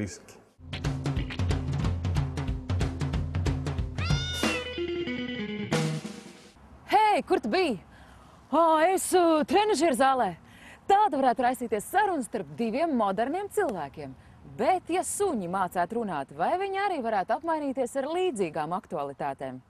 riski. Hei, kur tu biji? Es trenažieru zālē. Tāda varētu raisīties saruna starp diviem moderniem cilvēkiem. Bet, ja suņi mācētu runāt, vai viņi arī varētu apmainīties ar līdzīgām aktualitātēm?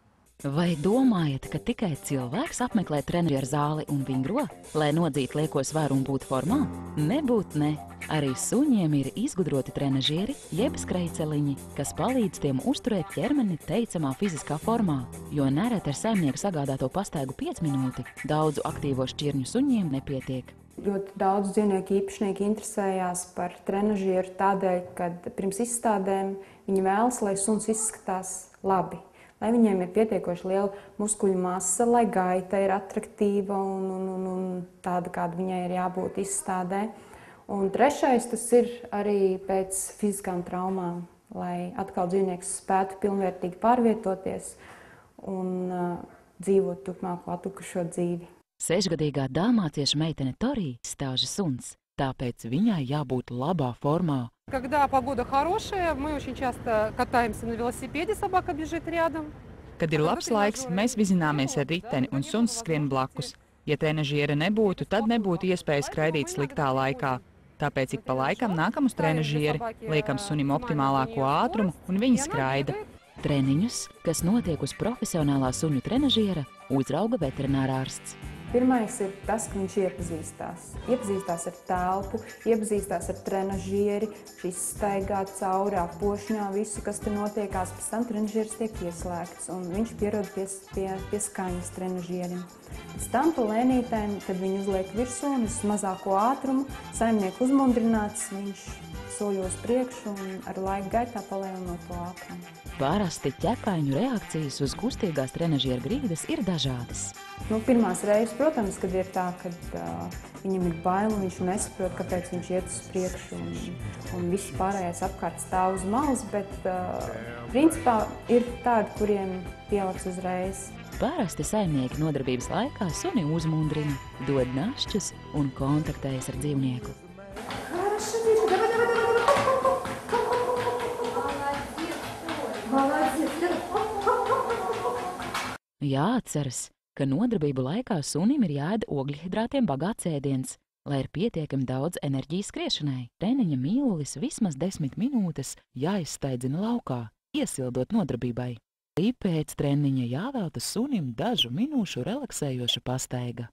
Vai domājat, ka tikai cilvēks apmeklē trenažieru zāli un vingro, lai nodzītu lieko svaru un būtu formā? Nebūt ne. Arī suņiem ir izgudroti trenažieri, jeb skrejceliņi, kas palīdz tiem uzturēt ķermeni teicamā fiziskā formā, jo nereti ar saimnieku sagādāto pastaigu 5 minūti daudzu aktīvo šķirņu suņiem nepietiek. Ļoti daudz dzīvnieku īpašnieki interesējās par trenažieru tādēļ, ka pirms izstādēm viņi vēlas, lai suns izskatās labi. Lai viņiem ir pietiekoši liela muskuļu masa, lai gaita ir atraktīva un tāda, kāda viņai ir jābūt izstādē. Un trešais, tas ir arī pēc fiziskām traumām, lai atkal dzīvnieks spētu pilnvērtīgi pārvietoties un dzīvot turpmāko atlikušo dzīvi. 6-gadīgā dalmācieša meitene Torija stāža suns, tāpēc viņai jābūt labā formā. Когда погода хорошая, мы очень часто катаемся на велосипеде, собака бежит рядом. Kad ir labs laiks, mēs vizināmies ar riteni un suns skrien blakus. Ja trenažiera nebūtu, tad nebūtu iespēja skraidīt sliktā laikā. Tāpēc ik pa laikam nākam uz trenažieri, liekam sunim optimālāko ātrumu un viņi skraida. Treniņus, kas notiek uz profesionālā suņu trenažiera, uzrauga veterinārārsts. Pirmais ir tas, ka viņš iepazīstās. Iepazīstās ar telpu, iepazīstās ar trenažieri, izstaigā cauri appošņā visu, kas te notiekās. Pēc tam trenažieris tiek ieslēgts un viņš pierod pie skaņas trenažierim. Pēc tam pa lēnītēm, kad viņi uzliek virsū un uz mazāko ātrumu, saimnieku uzmundrināts, viņš soļos priekšu un ar laiku gaitā palielino to ātrumu. Parasti ķekaiņu reakcijas uz kustīgās trenažiera grīdas ir dažādas. Pirmās reizes, protams, kad ir tā, kad viņam ir bail un viņš nesaprot, kāpēc viņš iet uz priekšu un viss pārējais apkārt stāv uz malas, bet principā ir tādi, kuriem pieliks uzreiz. Parasti saimnieki nodarbības laikā suni uzmundrina, dod našķus un kontaktējas ar dzīvnieku. Jāatceras, ka nodarbību laikā sunim ir jāēd ogļhidrātiem bagāts ēdiens, lai ir pietiekami daudz enerģijas skriešanai. Treniņa mīlulis vismaz 10 minūtes jāizstaidzina laukā, iesildot nodarbībai. Pēc treniņa jāvelta sunim dažu minūšu relaksējoša pastaiga.